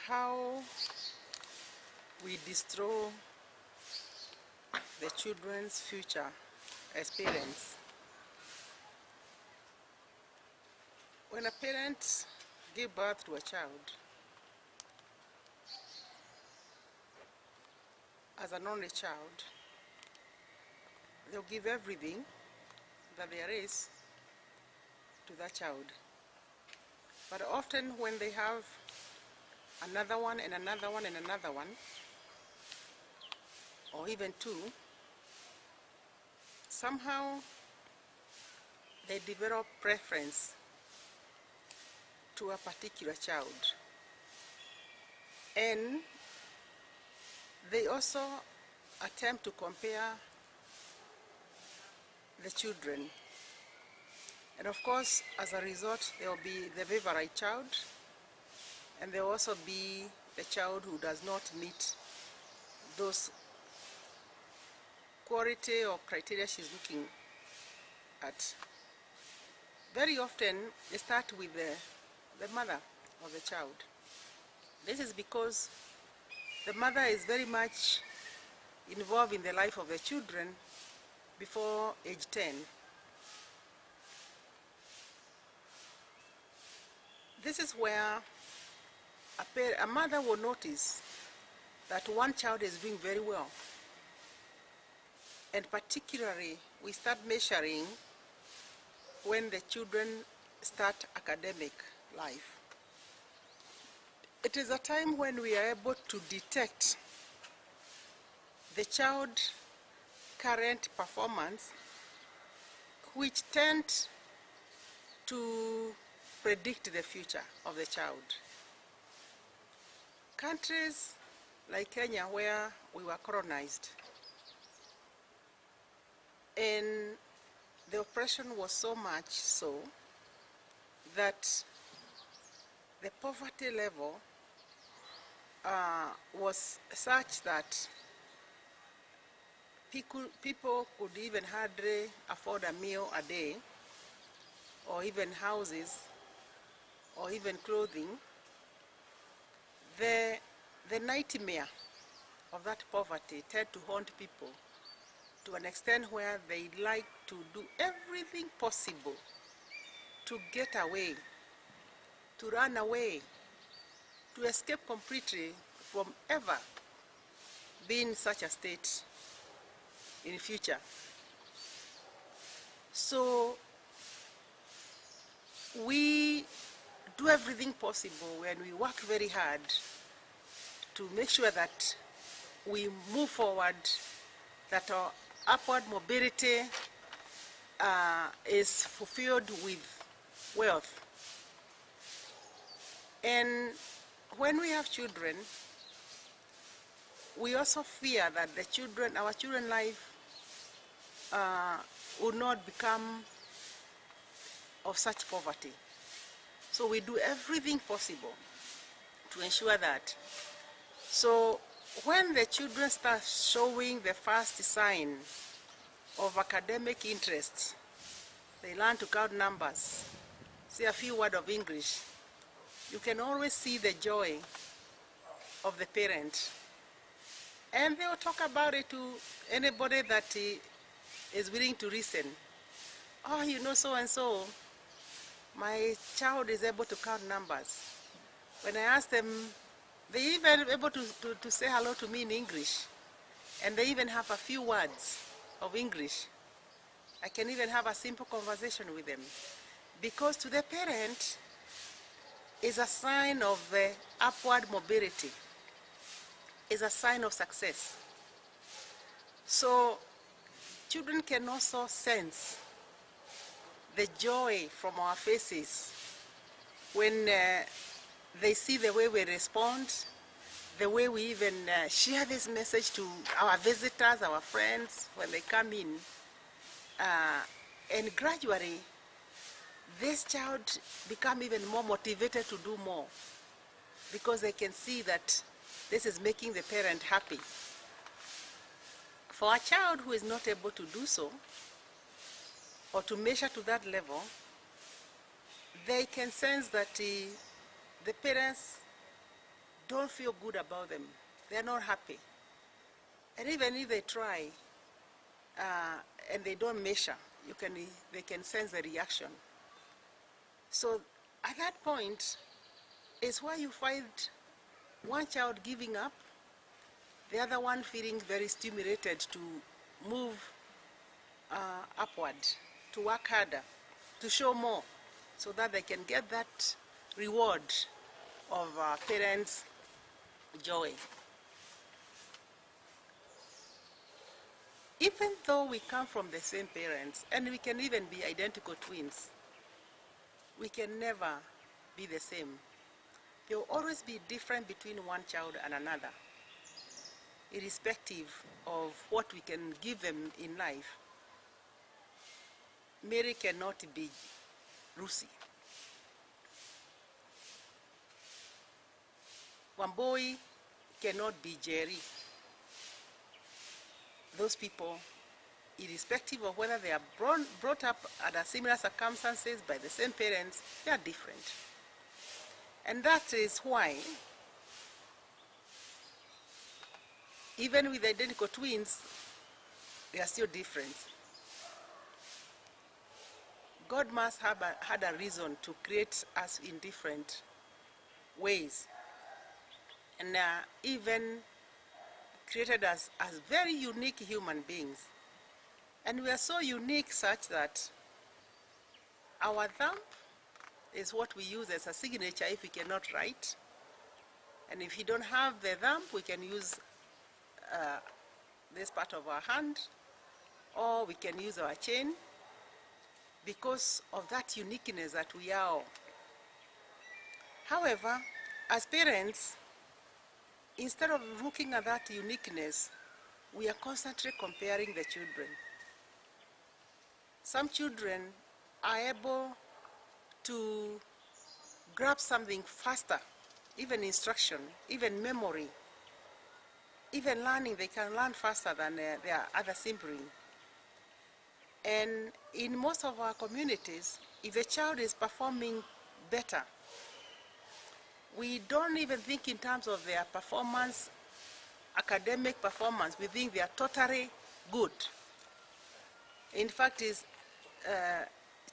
how we destroy the children's future as parents. When a parent gives birth to a child, as an only child, they'll give everything that there is to that child. But often when they have another one and another one and another one, or even two, somehow they develop preference to a particular child. And they also attempt to compare the children. And of course, as a result, there will be the favorite child, and there will also be the child who does not meet those quality or criteria she's looking at. Very often, they start with the mother of the child. This is because the mother is very much involved in the life of the children before age 10. This is where a mother will notice that one child is doing very well. And particularly, we start measuring when the children start academic life. It is a time when we are able to detect the child's current performance, which tend to predict the future of the child. Countries like Kenya, where we were colonized, and the oppression was so much so that the poverty level was such that people could even hardly afford a meal a day, or even houses, or even clothing. The nightmare of that poverty tend to haunt people to an extent where they like to do everything possible to get away, to run away, to escape completely from ever being in such a state in future. So we do everything possible when we work very hard to make sure that we move forward, that our upward mobility is fulfilled with wealth. And when we have children, we also fear that our children's life will not become of such poverty. So we do everything possible to ensure that. So when the children start showing the first sign of academic interest, they learn to count numbers, say a few words of English, you can always see the joy of the parent. And they will talk about it to anybody that is willing to listen. Oh, you know, so and so, my child is able to count numbers. When I ask them, they even able to say hello to me in English. And they even have a few words of English. I can even have a simple conversation with them. Because to the parent, is a sign of upward mobility, is a sign of success. So children can also sense the joy from our faces when they see the way we respond, the way we even share this message to our visitors, our friends, when they come in. And gradually, this child become even more motivated to do more, because they can see that this is making the parent happy. For a child who is not able to do so, or to measure to that level, they can sense that the parents don't feel good about them. They're not happy. And even if they try and they don't measure, they can sense the reaction. So at that point is where you find one child giving up, the other one feeling very stimulated to move upward, to work harder, to show more, so that they can get that reward of parents' joy. Even though we come from the same parents, and we can even be identical twins, we can never be the same. There will always be difference between one child and another, irrespective of what we can give them in life. Mary cannot be Lucy. Wamboi cannot be Jerry. Those people, irrespective of whether they are brought up under similar circumstances by the same parents, they are different. And that is why, even with identical twins, they are still different. God must have had a reason to create us in different ways, and even created us as very unique human beings. And we are so unique such that our thumb is what we use as a signature if we cannot write. And if you don't have the thumb, we can use this part of our hand, or we can use our chain, because of that uniqueness that we are all. However, as parents, instead of looking at that uniqueness, we are constantly comparing the children. Some children are able to grab something faster, even instruction, even memory, even learning. They can learn faster than their other sibling. And in most of our communities, if the child is performing better, we don't even think in terms of their performance, academic performance. We think they are totally good. In fact,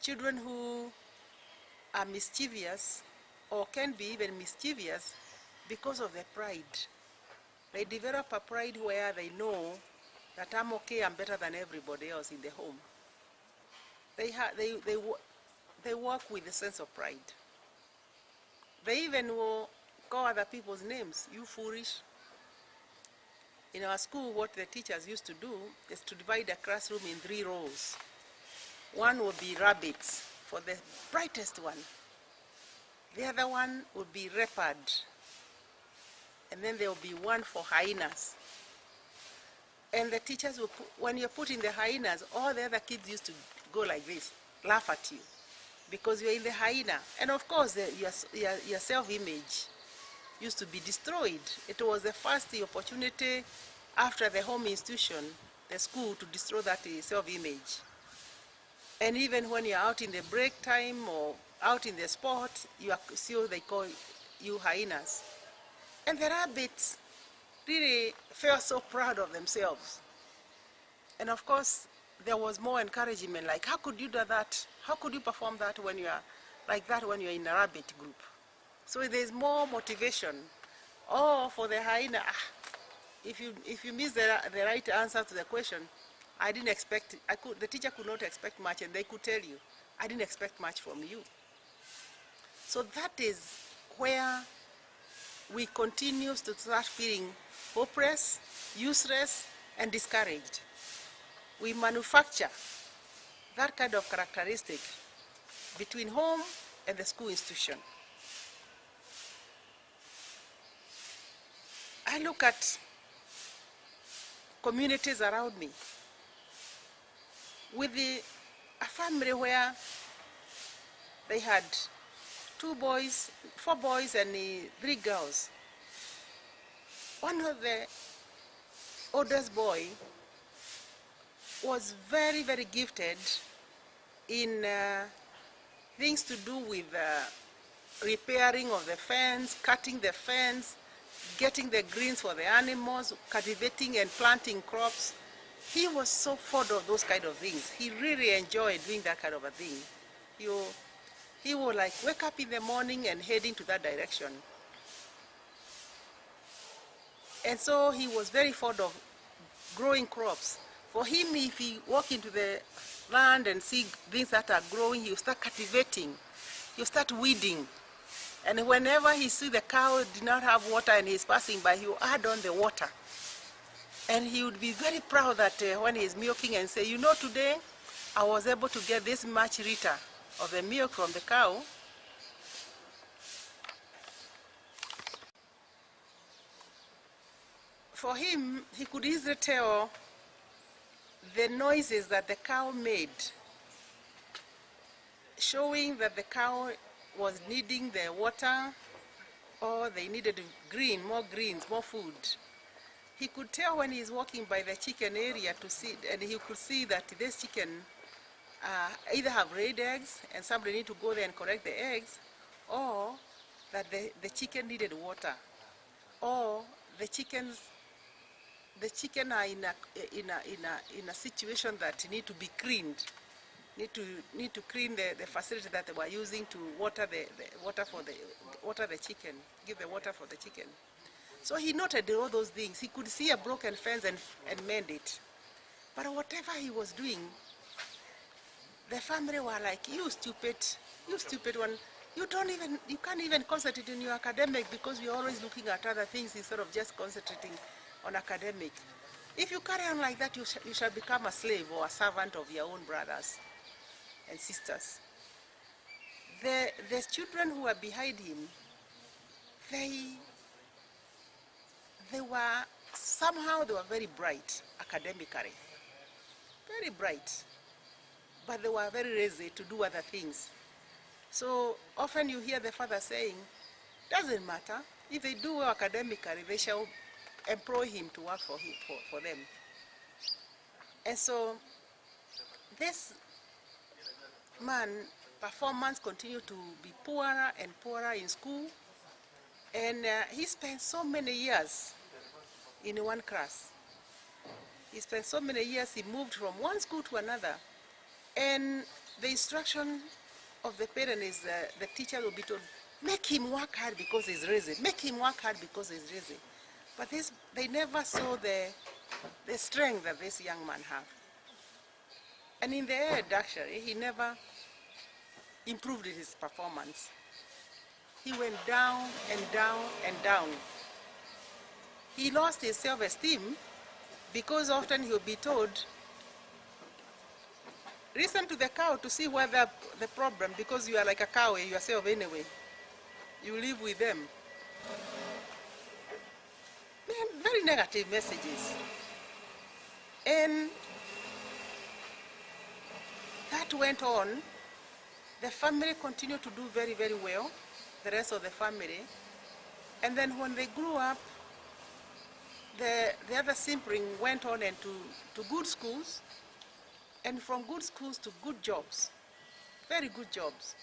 children who are mischievous or can be even mischievous because of their pride. They develop a pride where they know that I'm okay, I'm better than everybody else in the home. They work with a sense of pride. They even will call other people's names, you foolish. In our school, what the teachers used to do is to divide the classroom in 3 rows. One would be rabbits, for the brightest one. The other one would be leopard. And then there will be one for hyenas. And the teachers will when you're putting the hyenas, all the other kids used to go like this, laugh at you, because you're in the hyena. And of course, your self-image used to be destroyed. It was the first opportunity after the home institution, the school, to destroy that self-image. And even when you're out in the break time or out in the sport, you are still, they call you hyenas. And the rabbits really felt so proud of themselves. And of course, there was more encouragement, like, how could you do that? How could you perform that when you are like that when you're in a rabbit group? So there's more motivation. Oh, for the hyena, if you miss the right answer to the question, I didn't expect, the teacher could not expect much, and they could tell you, I didn't expect much from you. So that is where we continue to start feeling hopeless, useless, and discouraged. We manufacture that kind of characteristic between home and the school institution. I look at communities around me with a family where they had 4 boys and 3 girls. One of the oldest boy was very, very gifted in things to do with repairing of the fence, cutting the fence, getting the greens for the animals, cultivating and planting crops. He was so fond of those kind of things. He really enjoyed doing that kind of a thing. He would like wake up in the morning and head into that direction. And so he was very fond of growing crops. For him, if he walk into the land and see things that are growing, he'll start cultivating. He'll start weeding. And whenever he see the cow did not have water and he's passing by, he'll add on the water. And he would be very proud that when he's milking and say, you know, today I was able to get this much liter of the milk from the cow. For him, he could easily tell the noises that the cow made, showing that the cow was needing the water or they needed more greens, more food. He could tell when he's walking by the chicken area to see, and he could see that this chicken either have laid eggs and somebody need to go there and collect the eggs, or that the chicken needed water, or the chicken are in a situation that need to be cleaned, need to clean the facility that they were using to water the chicken, give the water for the chicken. So he noted all those things. He could see a broken fence and mend it. But whatever he was doing, the family were like, you stupid one. You can't even concentrate in your academic because you're always looking at other things instead of just concentrating on academic. If you carry on like that, you shall become a slave or a servant of your own brothers and sisters. The children who were behind him, they were very bright academically, very bright, but they were very lazy to do other things. So often you hear the father saying, doesn't matter, if they do well academically, they shall employ him to work for them. And so this man performance continued to be poorer and poorer in school, and he spent so many years in one class. He spent so many years, he moved from one school to another, and the instruction of the parent is the teacher will be told, make him work hard because he's lazy, make him work hard because he's lazy. But they never saw the strength that this young man had. And in the end, actually, he never improved his performance. He went down and down and down. He lost his self-esteem because often he'll be told, listen to the cow to see whether the problem, because you are like a cow yourself anyway. You live with them. Very negative messages. And that went on. The family continued to do very, very well, the rest of the family. And then when they grew up, the other sibling went on and to good schools, and from good schools to good jobs, very good jobs.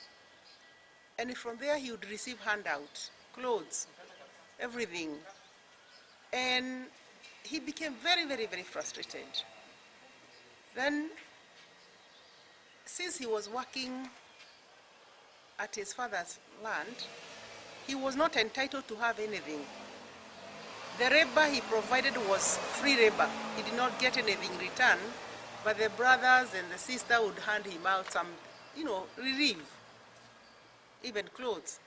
And from there he would receive handouts, clothes, everything. And he became very, very, very frustrated. Then, since he was working at his father's land, he was not entitled to have anything. The labor he provided was free labor. He did not get anything in return, but the brothers and the sister would hand him out some, relief, even clothes.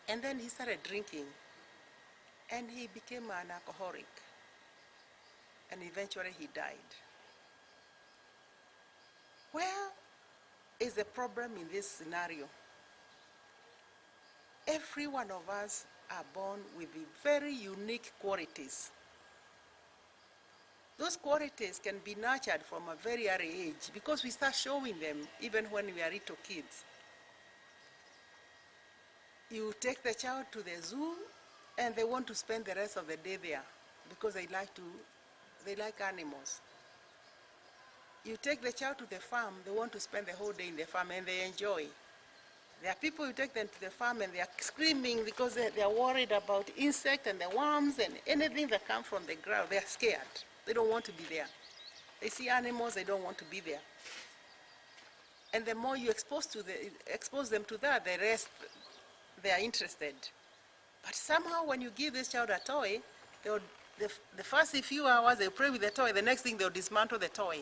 And then he started drinking, and he became an alcoholic, and eventually he died. Where is the problem in this scenario? Every one of us are born with very unique qualities. Those qualities can be nurtured from a very early age because we start showing them even when we are little kids. You take the child to the zoo and they want to spend the rest of the day there because they like animals. You take the child to the farm, they want to spend the whole day in the farm and they enjoy. There are people who take them to the farm and they are screaming because they are worried about insects and the worms and anything that comes from the ground. They are scared. They don't want to be there. They see animals, they don't want to be there. And the more you expose them to that, the rest, they are interested. But somehow when you give this child a toy, the first few hours they'll play with the toy, the next thing they'll dismantle the toy.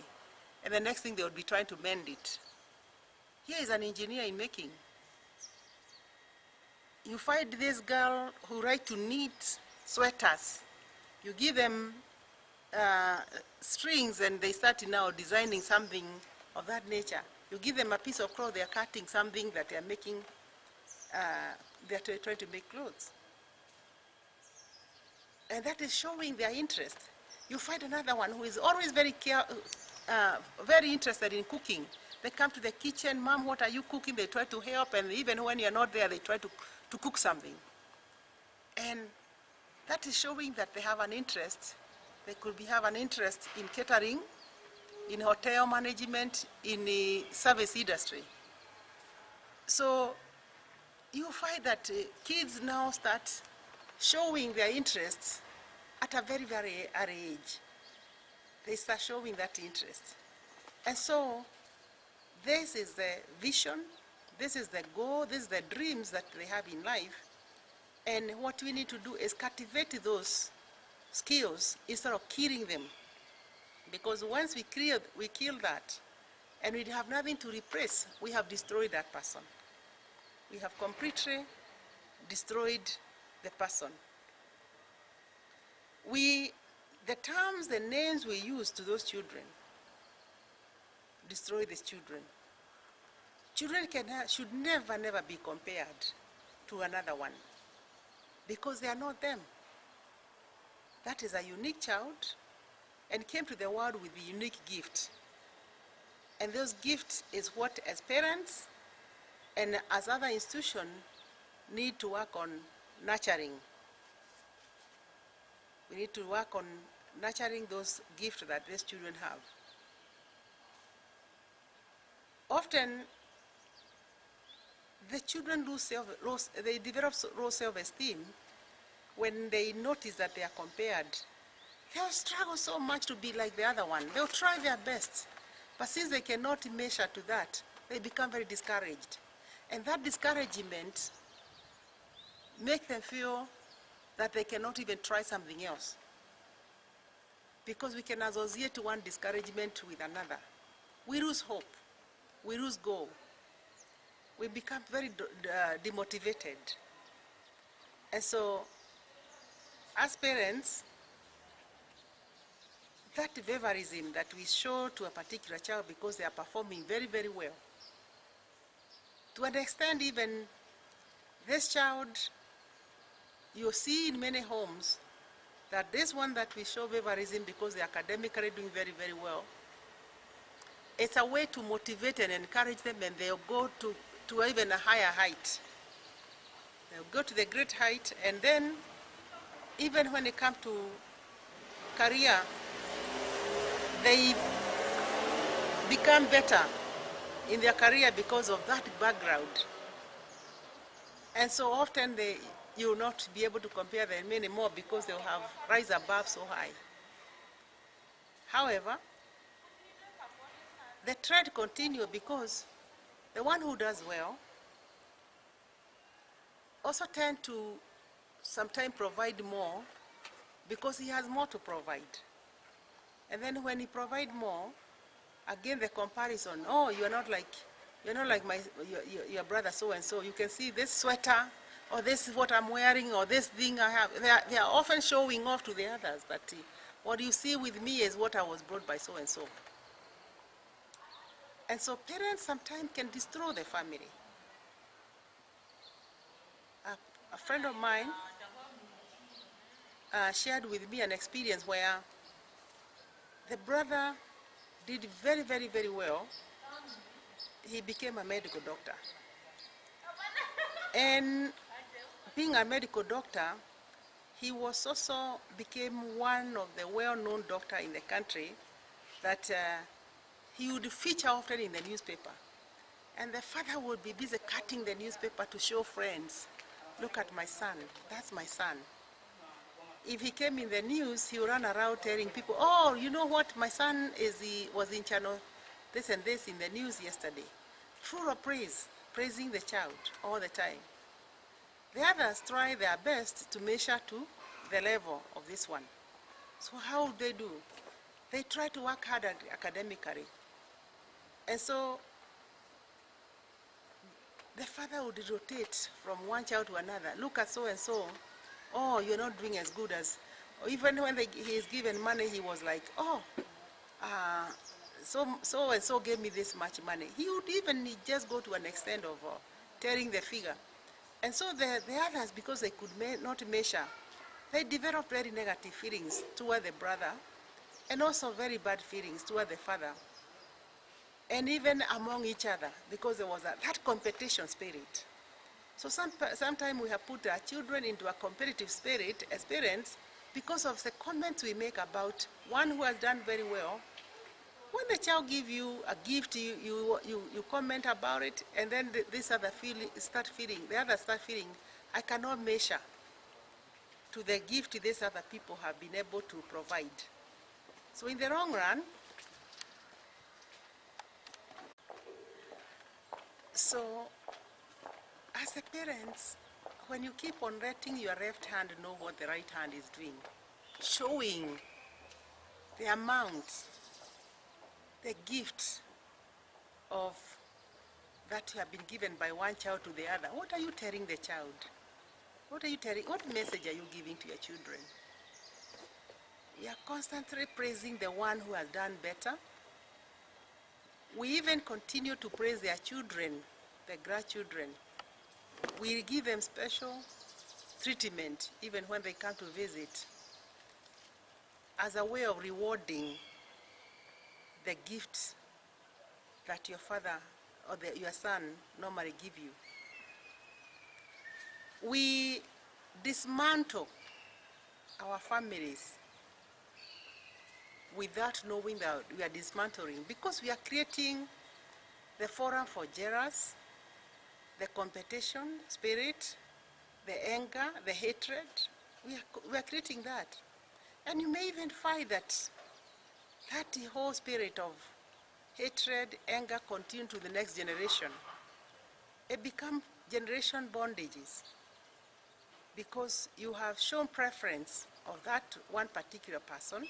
And the next thing they'll be trying to mend it. Here is an engineer in making. You find this girl who likes to knit sweaters. You give them strings and they start now designing something of that nature. You give them a piece of cloth, they are cutting something that they are making, they are trying to make clothes. And that is showing their interest. You find another one who is always very interested in cooking. They come to the kitchen, Mom, what are you cooking? They try to help, and even when you're not there, they try to cook something. And that is showing that they have an interest. They could have an interest in catering, in hotel management, in the service industry. So you find that kids now start showing their interests at a very, very early age. They start showing that interest. And so this is the vision, this is the goal, this is the dreams that they have in life. And what we need to do is cultivate those skills instead of killing them. Because once we kill that, and we have nothing to replace, we have destroyed that person. We have completely destroyed the person. The terms, the names we use to those children destroy these children. Children should never, never be compared to another one because they are not them. That is a unique child and came to the world with a unique gift. And those gifts is what, as parents and as other institutions, need to work on nurturing. We need to work on nurturing those gifts that these children have. Often, the children they develop low self-esteem when they notice that they are compared. They'll struggle so much to be like the other one. They'll try their best. But since they cannot measure to that, they become very discouraged. And that discouragement makes them feel that they cannot even try something else. Because we can associate one discouragement with another. We lose hope. We lose goal. We become very demotivated. And so, as parents, that favorism that we show to a particular child because they are performing very, very well, to an extent even this child, you see in many homes that this one that we show favorism because they are academically doing very, very well, it's a way to motivate and encourage them, and they'll go to even a higher height. They'll go to the great height, and then even when they come to career, they become better in their career because of that background. And so often you will not be able to compare them anymore because they'll have rise above so high. However, the trend continues because the one who does well also tend to sometimes provide more because he has more to provide. And then when he provides more, again the comparison, oh, you're not like your brother so and so. You can see this sweater, or this is what I'm wearing, or this thing I have. They are often showing off to the others that what you see with me is what I was brought by so and so. And so parents sometimes can destroy the family. A friend of mine shared with me an experience where the brother did very, very, very well. He became a medical doctor. And being a medical doctor, he was also became one of the well-known doctors in the country that he would feature often in the newspaper. And the father would be busy cutting the newspaper to show friends, look at my son, that's my son. If he came in the news, he would run around telling people, oh, you know what, my son was in channel this and this in the news yesterday. Full of praise, praising the child all the time. The others try their best to measure to the level of this one. So how do they do? They try to work hard academically. And so the father would rotate from one child to another. Look at so and so. Oh, you're not doing as good as, or even when he is given money, he was like, oh, so and so gave me this much money. He would even just go to an extent of telling the figure. And so the others, because they could not measure, they developed very negative feelings toward the brother, and also very bad feelings toward the father, and even among each other, because there was that competition spirit. So sometimes we have put our children into a competitive spirit as parents because of the comments we make about one who has done very well. When the child gives you a gift, you comment about it, and then the others start feeling, I cannot measure to the gift these other people have been able to provide. So in the long run, so as a parents, when you keep on letting your left hand know what the right hand is doing, showing the amount, the gift of that you have been given by one child to the other, what are you telling the child? What message are you giving to your children? You are constantly praising the one who has done better. We even continue to praise their children, the grandchildren. We give them special treatment even when they come to visit, as a way of rewarding the gifts that your father or your son normally give you. We dismantle our families without knowing that we are dismantling, because we are creating the forum for jealousy, the competition spirit, the anger, the hatred. We are creating that. And you may even find that the whole spirit of hatred, anger continue to the next generation. It becomes generation bondages, because you have shown preference of that one particular person,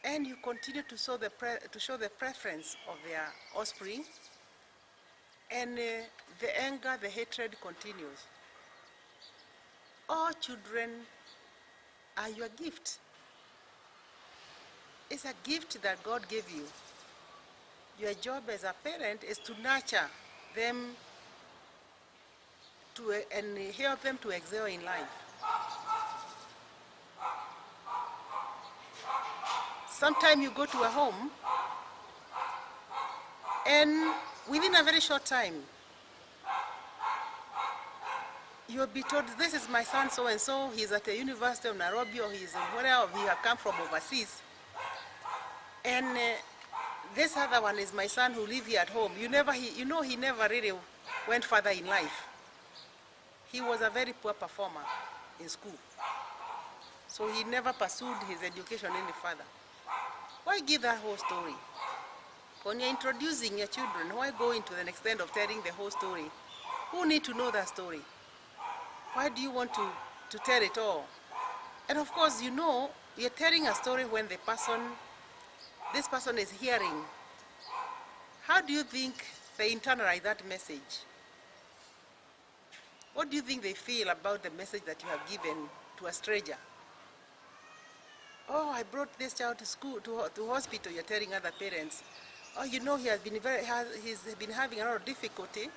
and you continue to show the preference of their offspring, and the anger, the hatred continues. All children are your gift. It's a gift that God gave you. Your job as a parent is to nurture them and help them to excel in life. Sometimes you go to a home, and within a very short time, you'll be told, this is my son so-and-so, he's at the University of Nairobi, or he's wherever he has come from overseas. And this other one is my son who lives here at home. He never really went further in life. He was a very poor performer in school. So he never pursued his education any further. Why give that whole story? When you're introducing your children, why go into the extent of telling the whole story? Who need to know that story? Why do you want to tell it all? And of course, you're telling a story when this person is hearing. How do you think they internalize that message? What do you think they feel about the message that you have given to a stranger? Oh, I brought this child to school, to hospital, you're telling other parents. Oh, he has he's been having a lot of difficulty.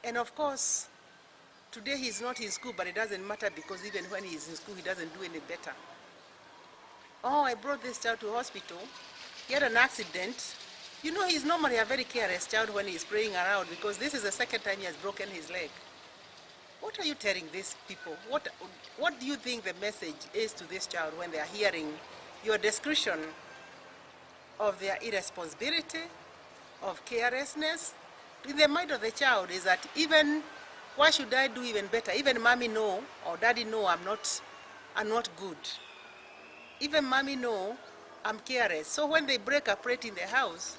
And of course, today he's not in school, but it doesn't matter, because even when he's in school, he doesn't do any better. Oh, I brought this child to hospital. He had an accident. He's normally a very careless child when he's playing around, because this is the second time he has broken his leg. What are you telling these people? What do you think the message is to this child when they are hearing your description of their irresponsibility, of carelessness in the mind of the child is that even, why should I do even better? Even mommy know or daddy know I'm not good. Even mommy know I'm careless. So when they break a plate in the house,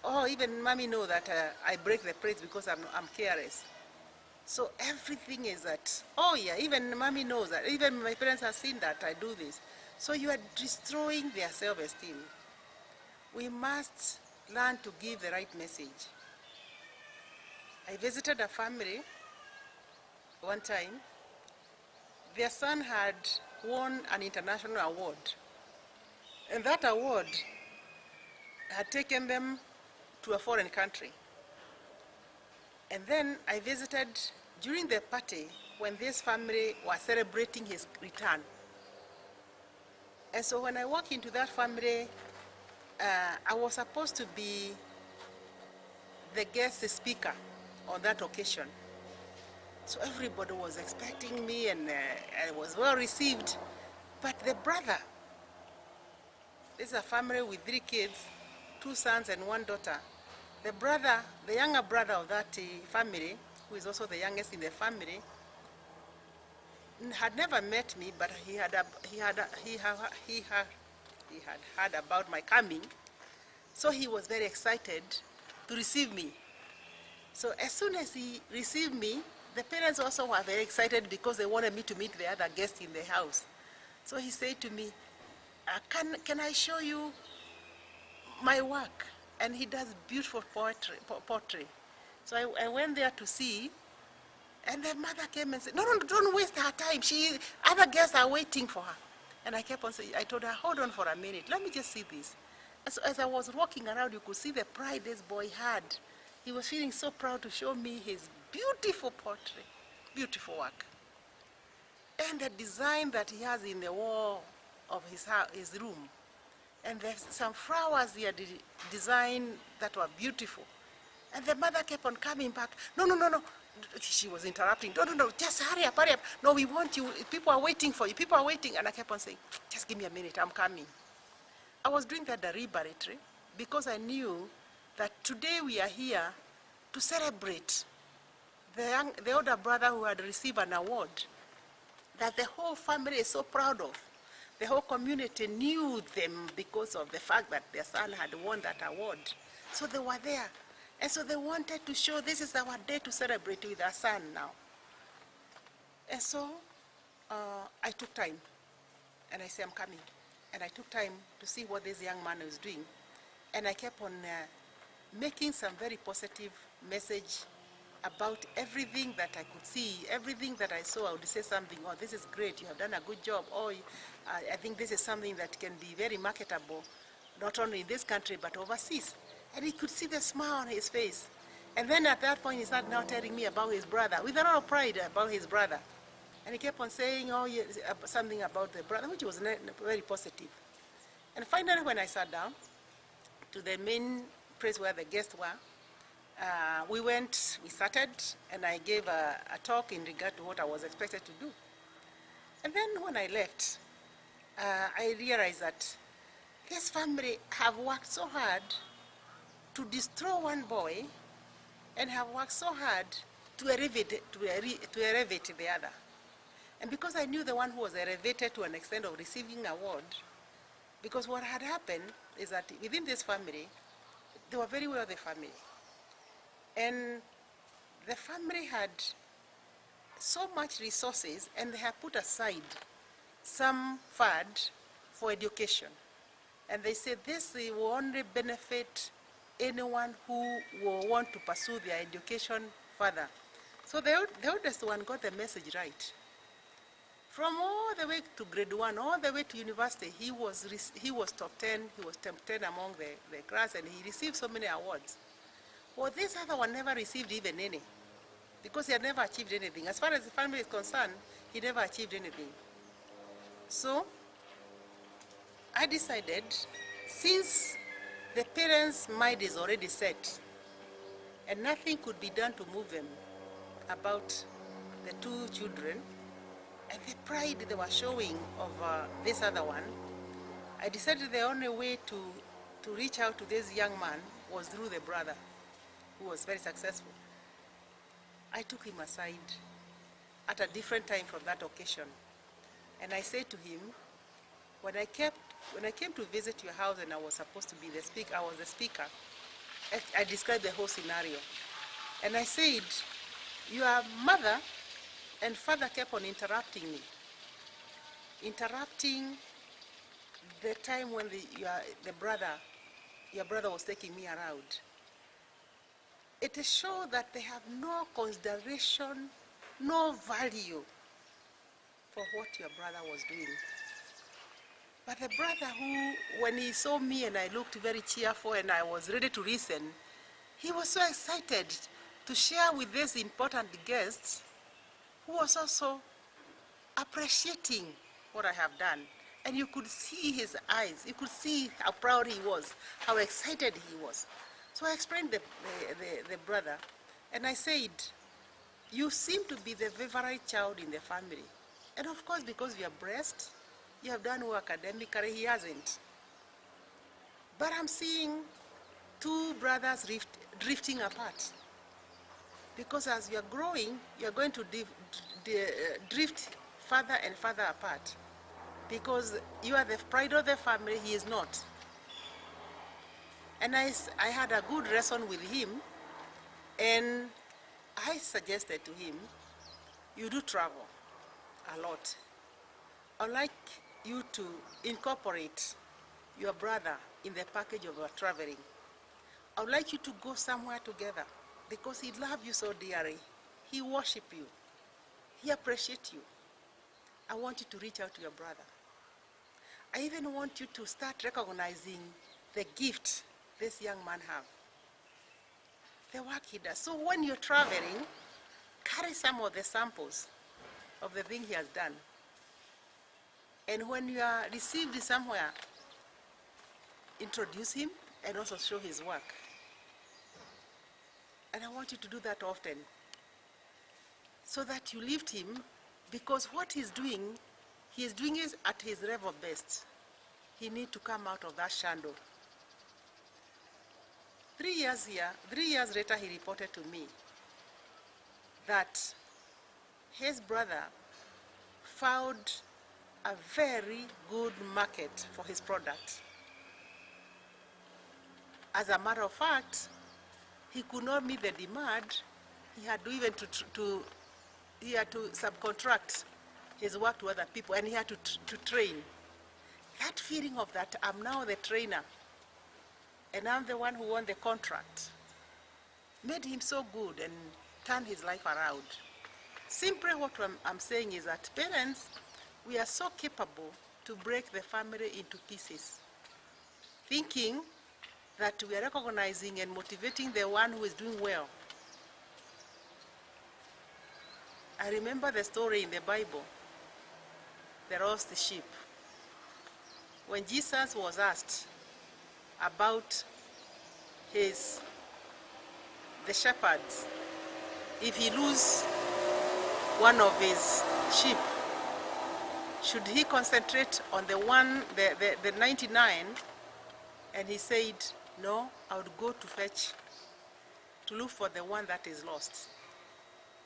oh, even mommy know that I break the plates because I'm careless. So everything is that, oh yeah, even mommy knows that, even my parents have seen that I do this. So you are destroying their self-esteem. We must learn to give the right message. I visited a family one time. Their son had won an international award. And that award had taken them to a foreign country. And then I visited during the party when this family was celebrating his return. And so when I walked into that family, I was supposed to be the guest speaker on that occasion. So everybody was expecting me, and I was well received. But the brother, this is a family with 3 kids, 2 sons and 1 daughter. The brother, the younger brother of that family, who is also the youngest in the family, had never met me, but he had heard about my coming. So he was very excited to receive me. So as soon as he received me, the parents also were very excited because they wanted me to meet the other guests in the house. So he said to me, can I show you my work? And he does beautiful pottery. So I went there to see, and the mother came and said, no, don't waste her time. Other guests are waiting for her. And I kept on saying, I told her, hold on for a minute, let me just see this. So as I was walking around, you could see the pride this boy had. He was feeling so proud to show me his beautiful pottery, beautiful work. And the design that he has in the wall of his room. And there's some flowers he had designed that were beautiful. And the mother kept on coming back. No. She was interrupting. No, just hurry up. No, we want you. People are waiting for you. People are waiting. And I kept on saying, just give me a minute, I'm coming. I was doing that deliberately because I knew that today we are here to celebrate the older brother who had received an award that the whole family is so proud of. The whole community knew them because of the fact that their son had won that award. So they were there. And so they wanted to show this is our day to celebrate with our son now. And so I took time. And I said, I'm coming. And I took time to see what this young man was doing. And I kept on making some very positive message about everything that I could see, everything that I saw. I would say something, oh, this is great, you have done a good job. Oh, I think this is something that can be very marketable, not only in this country, but overseas. And he could see the smile on his face. And then at that point, he started now telling me about his brother, with a lot of pride about his brother. And he kept on saying, oh, yes, something about the brother, which was very positive. And finally, when I sat down to the main place where the guests were, we started, and I gave a talk in regard to what I was expected to do. And then when I left, I realized that this family have worked so hard to destroy one boy and have worked so hard to elevate the other. And because I knew the one who was elevated to an extent of receiving an award, because what had happened is that within this family, they were very wealthy family. And the family had so much resources, and they had put aside some fund for education. And they said this will only benefit anyone who will want to pursue their education further. So the oldest one got the message right. From all the way to grade 1, all the way to university, he was top 10, he was top 10 among the class, and he received so many awards. Well, this other one never received even any, because he had never achieved anything. As far as the family is concerned, he never achieved anything. So I decided, since the parents' mind is already set, and nothing could be done to move them about the 2 children, and the pride they were showing of this other one, I decided the only way to reach out to this young man was through the brother who was very successful. I took him aside at a different time from that occasion. And I said to him, when I came to visit your house and I was supposed to be the speaker, I was the speaker, I described the whole scenario. And I said, your mother and father kept on interrupting me. Interrupting the time when your brother was taking me around. It shows that they have no consideration, no value for what your brother was doing. But the brother who, when he saw me and I looked very cheerful and I was ready to listen, he was so excited to share with these important guests who was also appreciating what I have done. And you could see his eyes, you could see how proud he was, how excited he was. So I explained the brother, and I said, you seem to be the favorite child in the family. And of course, because you are blessed, you have done well academically, he hasn't. But I'm seeing two brothers drifting apart. Because as you are growing, you are going to drift further and further apart. Because you are the pride of the family, he is not. And I had a good lesson with him, and I suggested to him, you do travel a lot. I'd like you to incorporate your brother in the package of your traveling. I would like you to go somewhere together because he loves you so dearly. He worships you. He appreciates you. I want you to reach out to your brother. I even want you to start recognizing the gift this young man has, the work he does. So when you're traveling, carry some of the samples of the thing he has done. And when you are received somewhere, introduce him and also show his work. And I want you to do that often so that you lift him, because what he is doing it at his level best. He needs to come out of that shadow. 3 years later, he reported to me that his brother found a very good market for his product. As a matter of fact, he could not meet the demand. He had to even he had to subcontract his work to other people, and he had to train. That feeling of that I'm now the trainer and I'm the one who won the contract made him so good and turned his life around. Simply what I'm saying is that parents, we are so capable to break the family into pieces, thinking that we are recognizing and motivating the one who is doing well. I remember the story in the Bible, the lost sheep. When Jesus was asked about the shepherds, if he lose one of his sheep, should he concentrate on the 99? And he said, no, I would go to look for the one that is lost.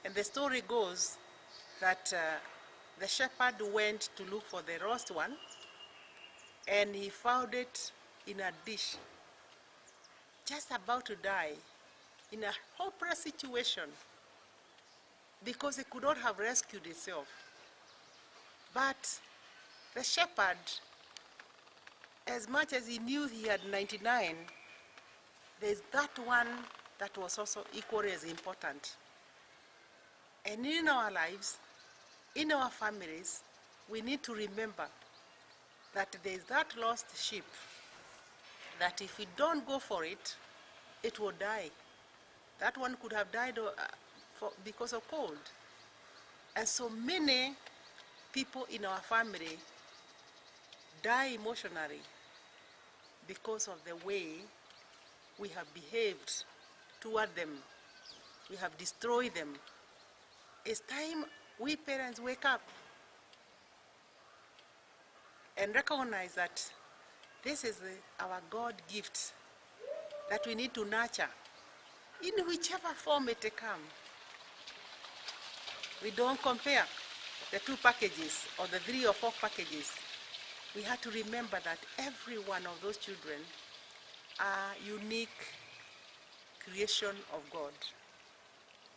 And the story goes that the shepherd went to look for the lost one, and he found it in a dish, just about to die, in a hopeless situation, because he could not have rescued himself. But the shepherd, as much as he knew he had 99, there's that one that was also equally as important. And in our lives, in our families, we need to remember that there's that lost sheep, that if we don't go for it, it will die. That one could have died because of cold. And so many people in our family die emotionally because of the way we have behaved toward them. We have destroyed them. It's time we parents wake up and recognize that this is our God gift that we need to nurture in whichever form it comes. We don't compare the 2 packages or the 3 or 4 packages. We have to remember that every one of those children are unique creation of God.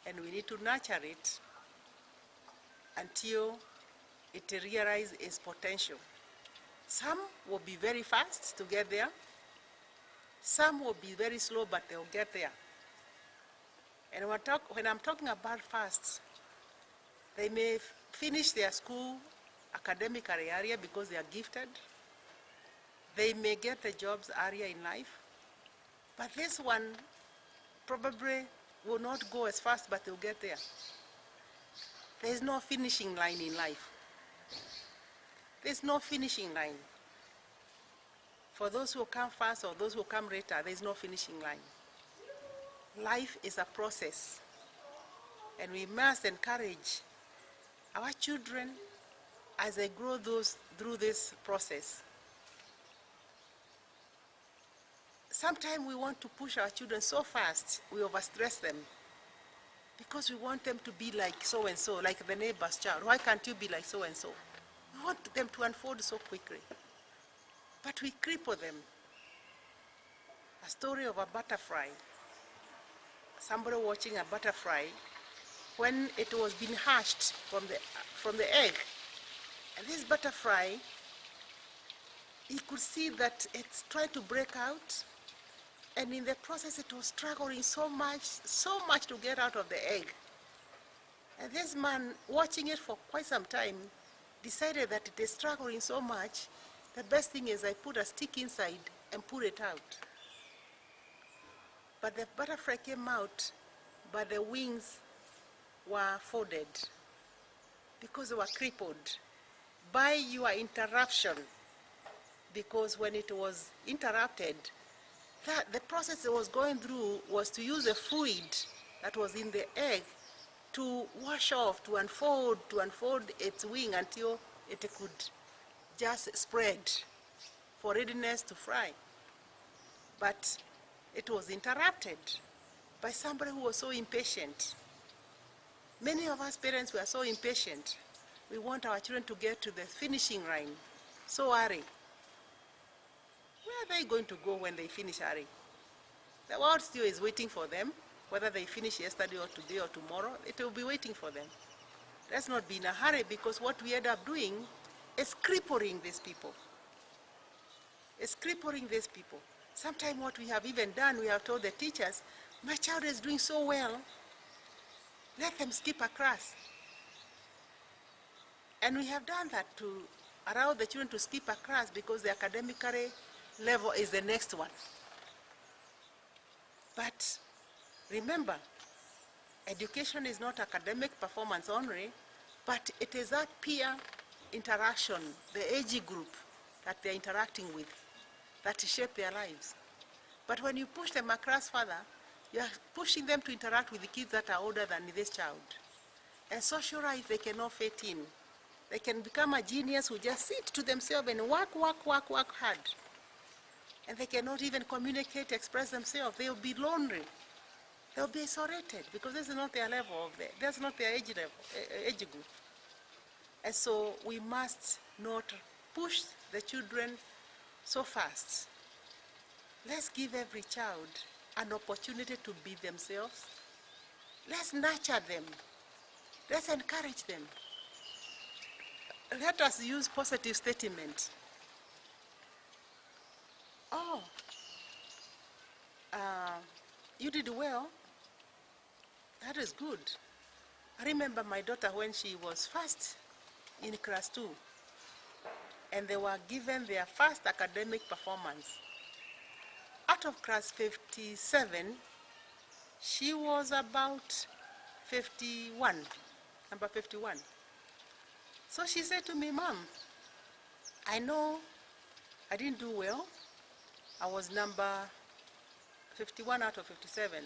And we need to nurture it until it realizes its potential. Some will be very fast to get there. Some will be very slow, but they'll get there. And when I'm talking about fast, they may finish their school academically earlier because they are gifted. They may get the jobs earlier in life. But this one probably will not go as fast, but they'll get there. There is no finishing line in life. There's no finishing line. For those who come fast or those who come later, there's no finishing line. Life is a process. And we must encourage our children as they grow through this process. Sometimes we want to push our children so fast, we overstress them because we want them to be like so-and-so, like the neighbor's child. Why can't you be like so-and-so? We want them to unfold so quickly, but we cripple them. A story of a butterfly. Somebody watching a butterfly when it was being hatched from the egg. And this butterfly, he could see that it's trying to break out. And in the process, it was struggling so much to get out of the egg. And this man, watching it for quite some time, decided that it is struggling so much, the best thing is I put a stick inside and pull it out. But the butterfly came out, but the wings were folded because they were crippled by your interruption. Because when it was interrupted, the process it was going through was to use the fluid that was in the egg to wash off, to unfold its wing until it could just spread for readiness to fly. But it was interrupted by somebody who was so impatient. Many of us parents were so impatient. We want our children to get to the finishing line so early. Where are they going to go when they finish early? The world still is waiting for them. Whether they finish yesterday or today or tomorrow, it will be waiting for them. Let's not be in a hurry, because what we end up doing is crippling these people. It's crippling these people. Sometimes what we have even done, we have told the teachers, my child is doing so well, let them skip a class. And we have done that to allow the children to skip a class because the academically level is the next one. But remember, education is not academic performance only, but it is that peer interaction, the age group that they're interacting with, that shape their lives. But when you push them a class further, you're pushing them to interact with the kids that are older than this child. And social life, they cannot fit in. They can become a genius who just sit to themselves and work hard. And they cannot even communicate, express themselves. They'll be lonely. They'll be isolated because this is not their level that's not their age group. And so we must not push the children so fast. Let's give every child an opportunity to be themselves. Let's nurture them. Let's encourage them. Let us use positive statement. Oh, you did well. That is good. I remember my daughter when she was first in class 2, and they were given their first academic performance. Out of class 57, she was about 51, number 51. So she said to me, Mom, I know I didn't do well. I was number 51 out of 57.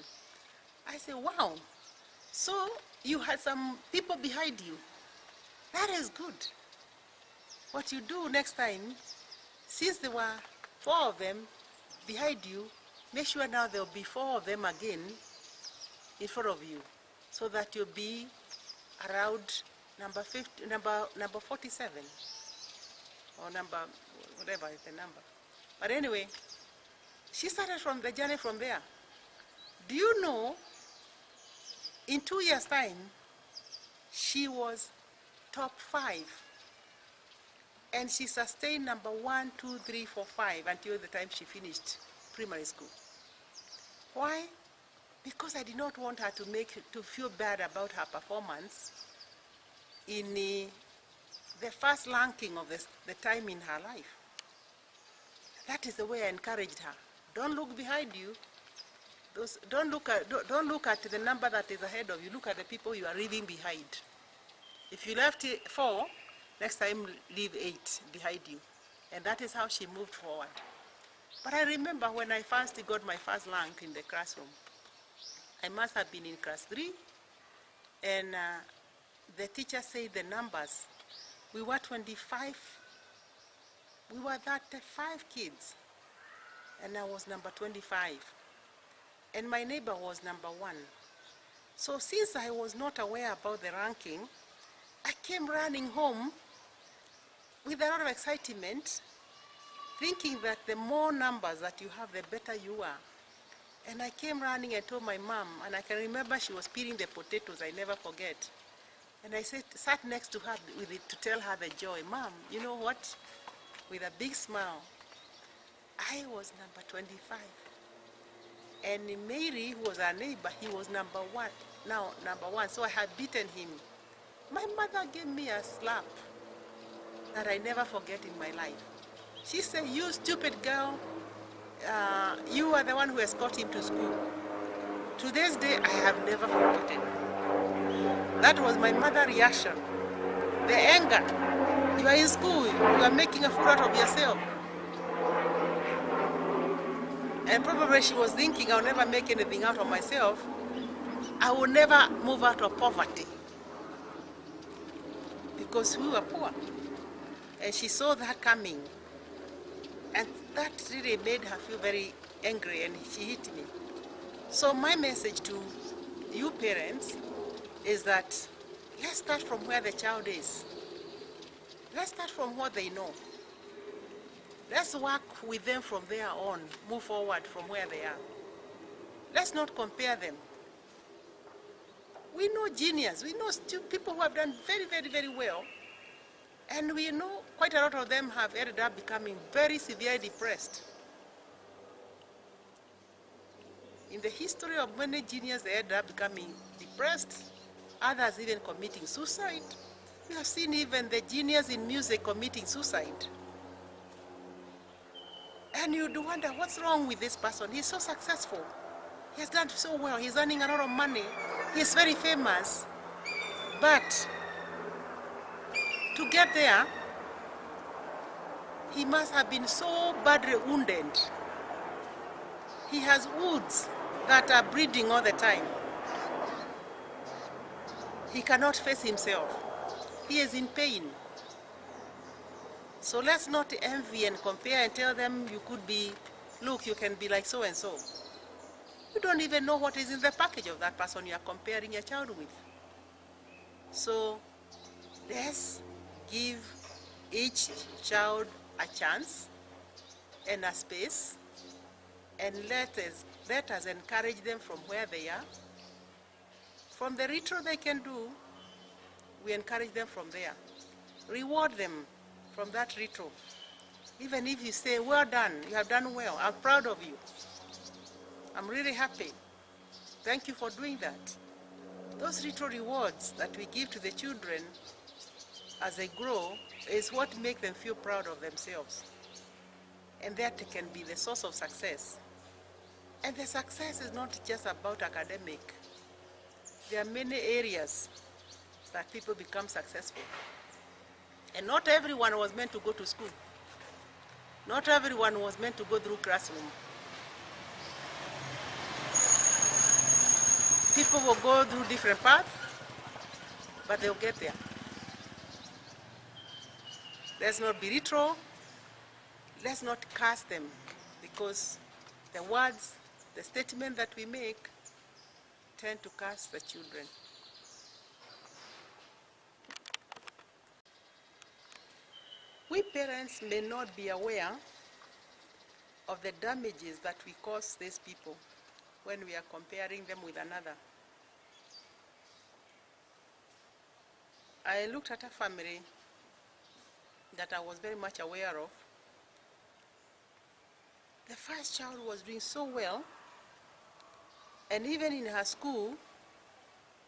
I said, wow, so you had some people behind you. That is good. What you do next time, since there were 4 of them behind you, make sure now there will be 4 of them again in front of you, so that you'll be around number 47, or number, whatever is the number. But anyway, she started from the journey from there. Do you know, in 2 years' time, she was top 5. And she sustained number 1, 2, 3, 4, 5 until the time she finished primary school. Why? Because I did not want her to feel bad about her performance in the first ranking of the time in her life. That is the way I encouraged her. Don't look behind you. Don't look at the number that is ahead of you. Look at the people you are leaving behind. If you left 4, next time leave 8 behind you. And that is how she moved forward. But I remember when I first got my first rank in the classroom, I must have been in class 3, and the teacher said the numbers. We were 25, we were 35 kids, and I was number 25. And my neighbor was number 1. So since I was not aware about the ranking, I came running home with a lot of excitement, thinking that the more numbers that you have, the better you are. And I came running and told my mom, and I can remember she was peeling the potatoes, I never forget. And I sat next to her to tell her the joy. Mom, you know what? With a big smile, I was number 25. And Mary, who was our neighbor, he was number 1. Now, number 1, so I had beaten him. My mother gave me a slap that I never forget in my life. She said, you stupid girl, you are the one who escorted him to school. To this day, I have never forgotten. That was my mother's reaction. The anger. You are in school, you are making a fool out of yourself. And probably she was thinking, I'll never make anything out of myself. I will never move out of poverty. Because we were poor. And she saw that coming. And that really made her feel very angry, and she hit me. So my message to you parents is that let's start from where the child is. Let's start from what they know. Let's work with them from there on, move forward from where they are. Let's not compare them. We know genius, we know people who have done very, very, very well. And we know quite a lot of them have ended up becoming very severely depressed. In the history of many geniuses, they ended up becoming depressed, others even committing suicide. We have seen even the genius in music committing suicide. And you do wonder, what's wrong with this person? He's so successful. He has done so well. He's earning a lot of money. He's very famous. But to get there, he must have been so badly wounded. He has wounds that are bleeding all the time. He cannot face himself. He is in pain. So let's not envy and compare and tell them you could be, look, you can be like so and so. You don't even know what is in the package of that person you are comparing your child with. So let's give each child a chance and a space, and let us encourage them from where they are. From the little they can do, we encourage them from there. Reward them from that little. Even if you say, well done, you have done well, I'm proud of you. I'm really happy. Thank you for doing that. Those little rewards that we give to the children as they grow is what makes them feel proud of themselves. And that can be the source of success. And the success is not just about academic. There are many areas that people become successful. And not everyone was meant to go to school. Not everyone was meant to go through classroom. People will go through different paths, but they'll get there. Let's not belittle. Let's not curse them, because the words the statement that we make tend to curse the children. We parents may not be aware of the damages that we cause these people when we are comparing them with another. I looked at a family that I was very much aware of. The first child was doing so well, and even in her school,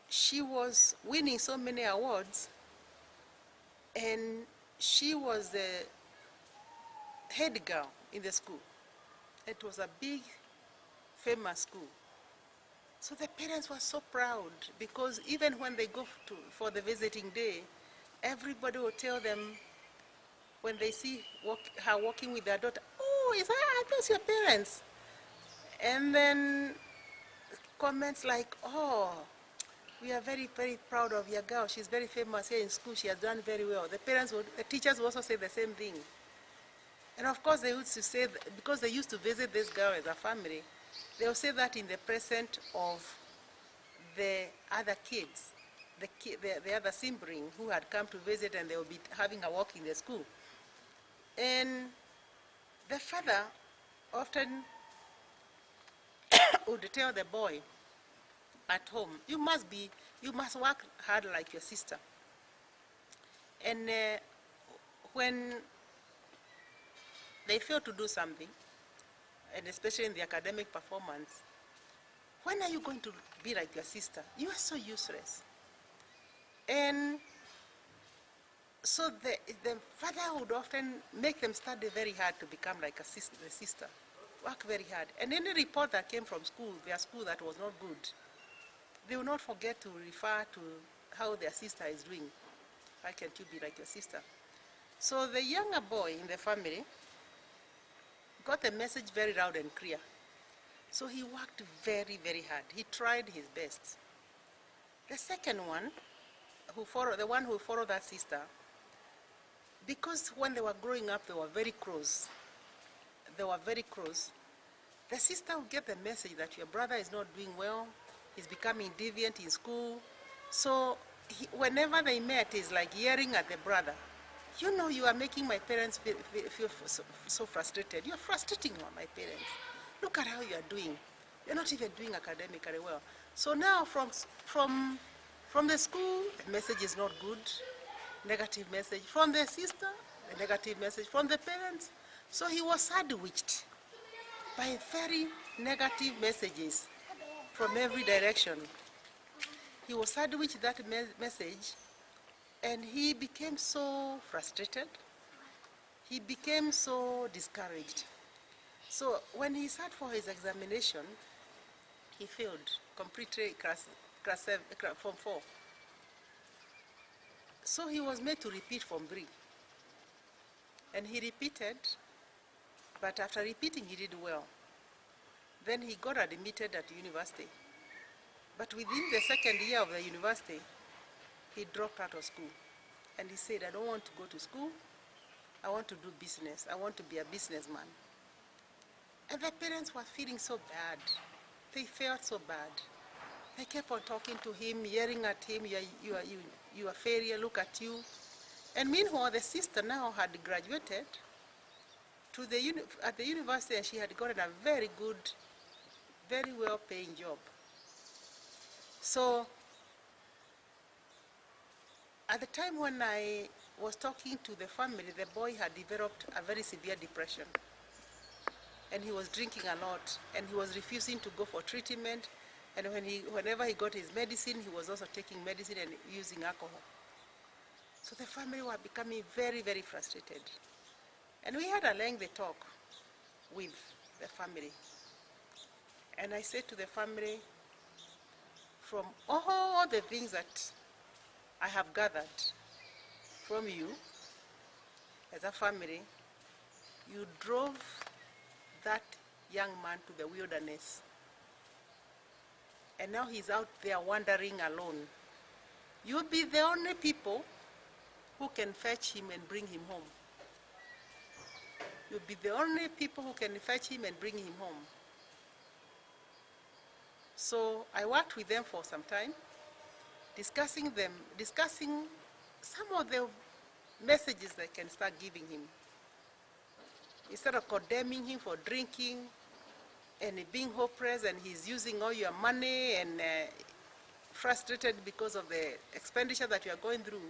she was winning so many awards, and she was the head girl in the school. It was a big, famous school. So the parents were so proud, because even when they go for the visiting day, everybody will tell them, when they see her walking with their daughter, "Oh, are those your parents?" And then comments like, "Oh, we are very, very proud of your girl. She's very famous here in school. She has done very well." The teachers would also say the same thing. And of course, they used to say, because they used to visit this girl as a family, they will say that in the presence of the other kids, the other sibling who had come to visit, and they will be having a walk in the school. And the father often would tell the boy at home, you must work hard like your sister. And when they fail to do something, and especially in the academic performance, when are you going to be like your sister? You are so useless. And so the father would often make them study very hard to become like the sister, work very hard. And any report that came from school, their school, that was not good, they will not forget to refer to how their sister is doing. Why can't you be like your sister? So the younger boy in the family got the message very loud and clear. So he worked very, very hard. He tried his best. The second one, the one who followed that sister, because when they were growing up, they were very close. They were very close. The sister would get the message that your brother is not doing well, he's becoming deviant in school. So whenever they met, he's like yelling at the brother. You know, you are making my parents feel so frustrated. You're frustrating my parents. Look at how you are doing. You're not even doing academically well. So now from the school, the message is not good. Negative message. From the sister, a negative message. From the parents. So he was sandwiched by very negative messages from every direction. He was sandwiched that message, and he became so frustrated. He became so discouraged. So when he sat for his examination, he failed completely from 4. So he was made to repeat from 3. And he repeated, but after repeating, he did well. Then he got admitted at university. But within the second year of the university, he dropped out of school. And he said, I don't want to go to school. I want to do business. I want to be a businessman. And the parents were feeling so bad. They felt so bad. They kept on talking to him, yelling at him, you are a failure, look at you. And meanwhile, the sister now had graduated at the university, and she had gotten a very good, very well-paying job. So at the time when I was talking to the family, the boy had developed a very severe depression. And he was drinking a lot, and he was refusing to go for treatment. And whenever he got his medicine, he was also taking medicine and using alcohol. So the family were becoming very, very frustrated. And we had a lengthy talk with the family. And I said to the family, from all the things that I have gathered from you as a family, you drove that young man to the wilderness. And now he's out there wandering alone. You'll be the only people who can fetch him and bring him home. You'll be the only people who can fetch him and bring him home. So I worked with them for some time, discussing some of the messages they can start giving him. Instead of condemning him for drinking and being hopeless and he's using all your money and frustrated because of the expenditure that you are going through,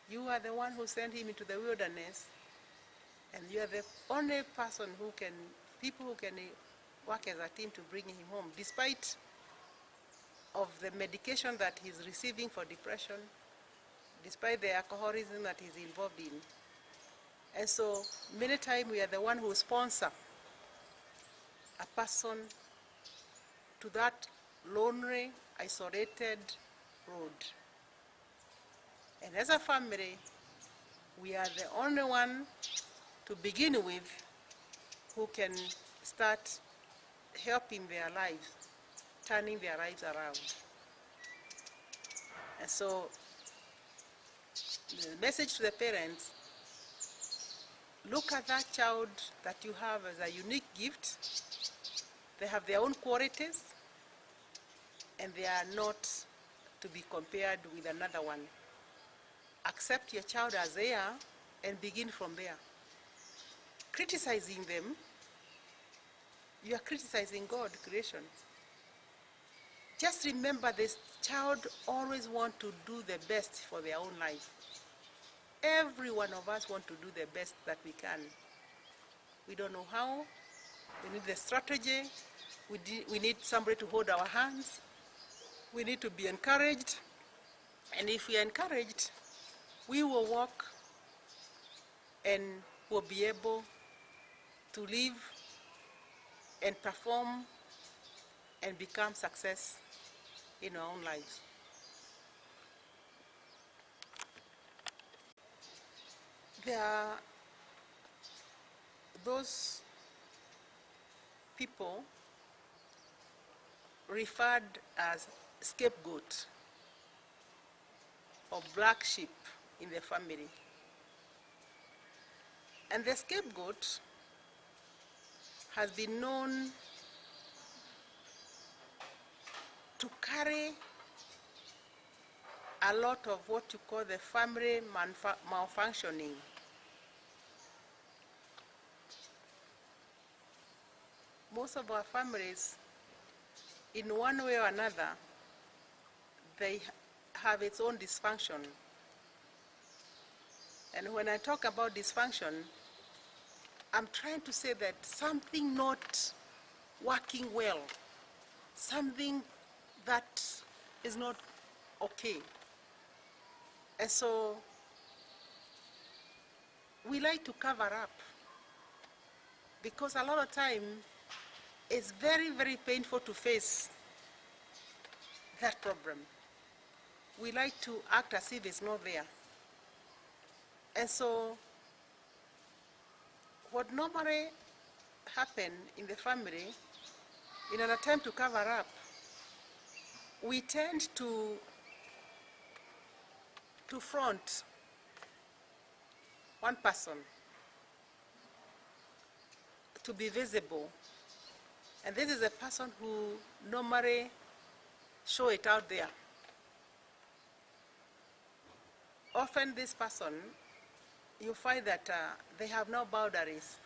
you are the one who sent him into the wilderness, and you are the only person people who can work as a team to bring him home, despite of the medication that he's receiving for depression, despite the alcoholism that he's involved in. And so many times we are the one who sponsor a person to that lonely, isolated road. And as a family, we are the only one to begin with who can start helping their lives, turning their lives around. And so the message to the parents, look at that child that you have as a unique gift. They have their own qualities, and they are not to be compared with another one. Accept your child as they are and begin from there. Criticizing them, you are criticizing God, creation. Just remember, this child always wants to do the best for their own life. Every one of us want to do the best that we can. We don't know how. We need the strategy. We need somebody to hold our hands. We need to be encouraged. And if we are encouraged, we will walk and will be able to live and perform and become success in our own lives. There are those people referred as scapegoat or black sheep in the family. And the scapegoat has been known to carry a lot of what you call the family malfunctioning. Most of our families, in one way or another, they have its own dysfunction. And when I talk about dysfunction, I'm trying to say that something not working well, something that is not okay. And so we like to cover up, because a lot of time it's very, very painful to face that problem. We like to act as if it's not there. And so what normally happens in the family, in an attempt to cover up, we tend to front one person to be visible. And this is a person who normally show it out there. Often this person, you find that they have no boundaries.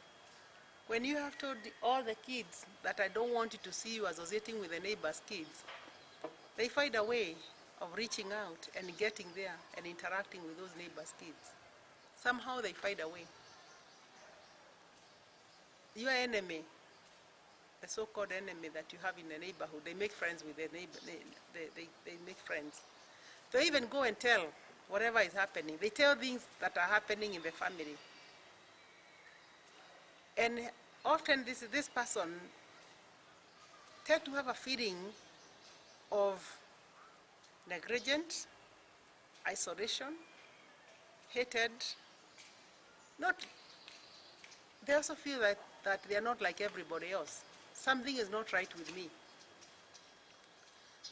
When you have told all the kids that I don't want you to see you associating with the neighbor's kids, they find a way of reaching out and getting there and interacting with those neighbors' kids. Somehow they find a way. Your enemy, the so-called enemy that you have in the neighborhood, they make friends with their neighbor. They make friends. They even go and tell whatever is happening. They tell things that are happening in the family. And often this person tend to have a feeling of negligence, isolation, hatred. They also feel that they are not like everybody else. Something is not right with me.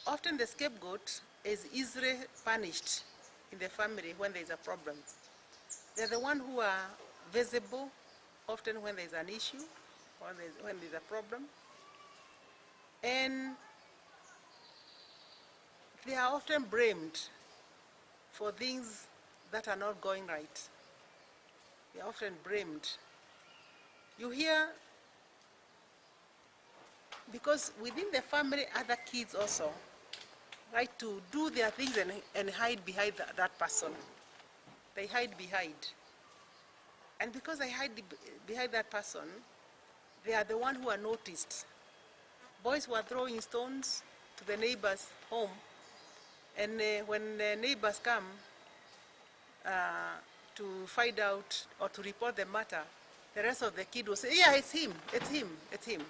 Often the scapegoat is easily punished in the family when there is a problem. They're the ones who are visible often when there's an issue or when there's a problem. And they are often blamed for things that are not going right. They are often blamed. You hear, because within the family, other kids also like to do their things and hide behind that person. They hide behind. And because they hide behind that person, they are the one who are noticed. Boys were throwing stones to the neighbor's home, and when the neighbors come to find out or to report the matter, the rest of the kid will say, yeah, it's him, it's him, it's him.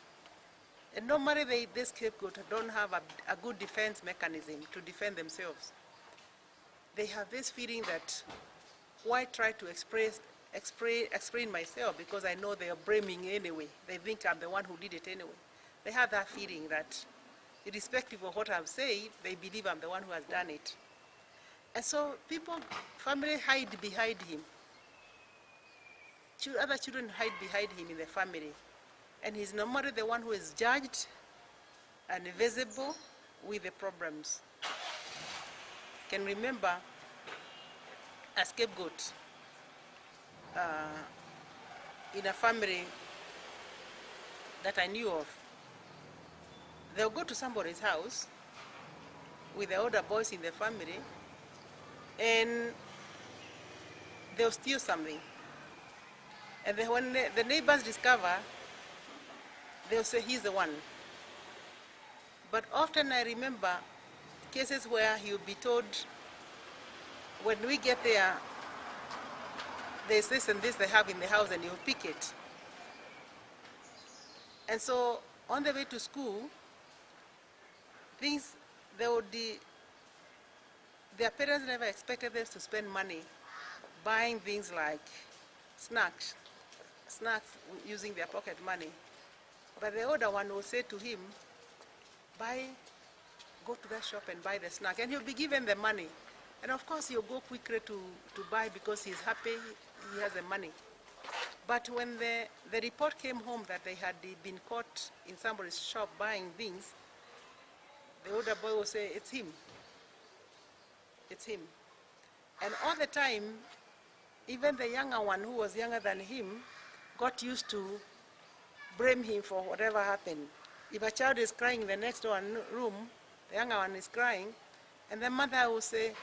And normally this scapegoat don't have a good defense mechanism to defend themselves. They have this feeling that, why try to explain myself, because I know they are blaming anyway. They think I'm the one who did it anyway. They have that feeling that, irrespective of what I've said, they believe I'm the one who has done it. And so family hide behind him. Other children hide behind him in the family. And he's normally the one who is judged and visible with the problems. Can remember a scapegoat in a family that I knew of. They'll go to somebody's house with the older boys in the family, and they'll steal something. And then when the neighbors discover, they'll say he's the one. But often I remember cases where he'll be told, when we get there, there's this and this they have in the house, and you'll pick it. And so on the way to school, their parents never expected them to spend money buying things like snacks using their pocket money. But the older one will say to him, go to that shop and buy the snack, and he'll be given the money. And of course he'll go quickly to buy because he's happy he has the money. But when the report came home that they had been caught in somebody's shop buying things, the older boy will say, it's him. It's him. And all the time, even the younger one who was younger than him got used to blame him for whatever happened. If a child is crying in the next door room, the younger one is crying, and the mother will say,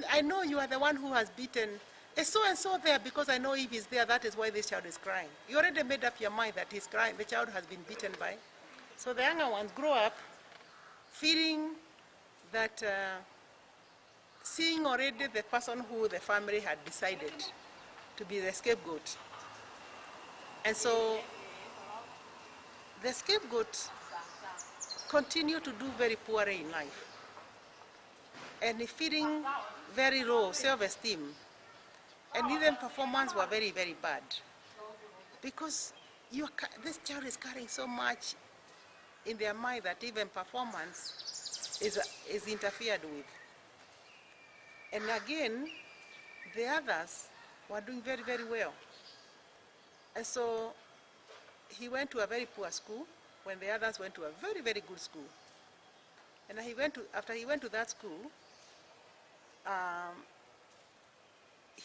I know you are the one who has beaten a so-and-so there, because I know if he's there, that is why this child is crying. You already made up your mind that he's crying, the child has been beaten by. So the younger ones grow up feeling that, seeing already the person who the family had decided to be the scapegoat. And so the scapegoat continued to do very poorly in life, and feeling very low self-esteem, and even performance were very, very bad, because this child is carrying so much in their mind that even performance is interfered with. And again, the others were doing very, very well. And so he went to a very poor school when the others went to a very, very good school. And after he went to that school,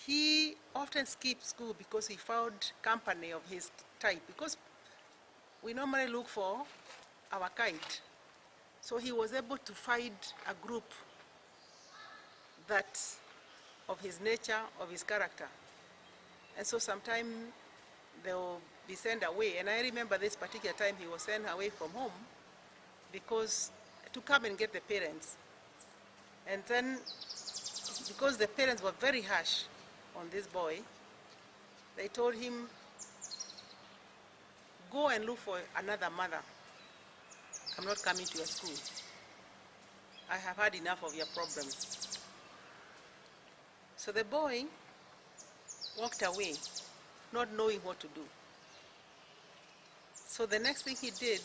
he often skipped school because he found company of his type, because we normally look for our kind. So he was able to find a group that of his nature, of his character. And so sometimes they'll be sent away. And I remember this particular time he was sent away from home because to come and get the parents. And then, because the parents were very harsh on this boy, they told him, go and look for another mother. I'm not coming to your school. I have had enough of your problems. So the boy walked away, not knowing what to do. So the next thing he did,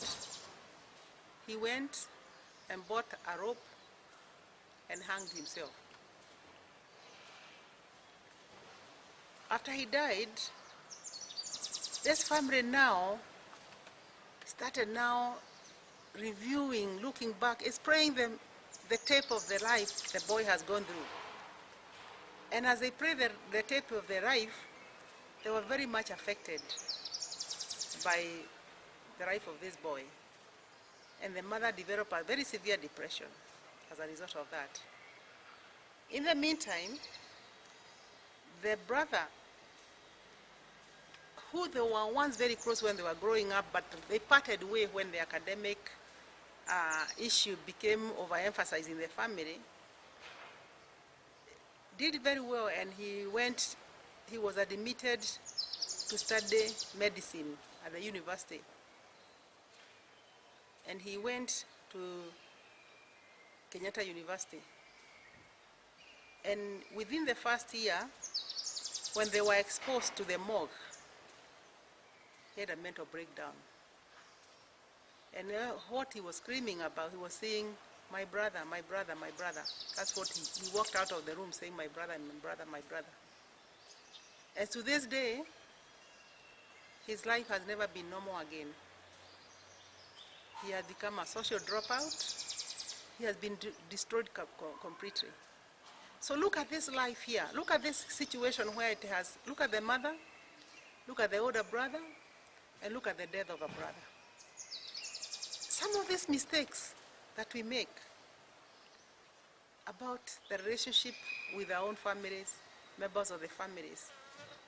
he went and bought a rope and hanged himself. After he died, this family now started reviewing, looking back, is praying the tape of the life the boy has gone through. And as they play the tape of their life, they were very much affected by the life of this boy. And the mother developed a very severe depression as a result of that. In the meantime, the brother, who they were once very close when they were growing up, but they parted way when the academic issue became overemphasized in the family, did very well, and he was admitted to study medicine at the university. And he went to Kenyatta University. And within the first year, when they were exposed to the morgue, he had a mental breakdown. And what he was screaming about, he was saying, "My brother, my brother, my brother." That's what he walked out of the room saying, "My brother, my brother, my brother." And to this day, his life has never been normal again. He has become a social dropout. He has been destroyed completely. So look at this life here. Look at this situation where it has, look at the mother, look at the older brother, and look at the death of a brother. Some of these mistakes that we make about the relationship with our own families, members of the families,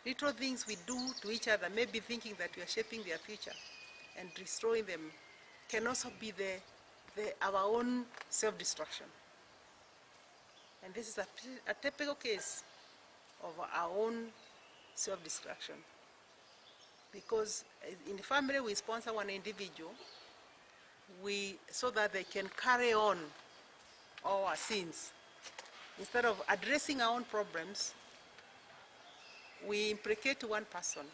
little things we do to each other, maybe thinking that we are shaping their future and destroying them, can also be our own self-destruction. And this is a typical case of our own self-destruction. Because in the family, we sponsor one individual so that they can carry on our sins. Instead of addressing our own problems, we implicate one person,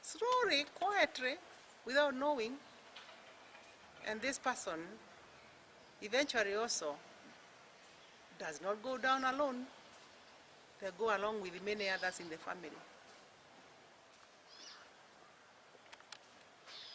slowly, quietly, without knowing. And this person eventually also does not go down alone. They go along with many others in the family.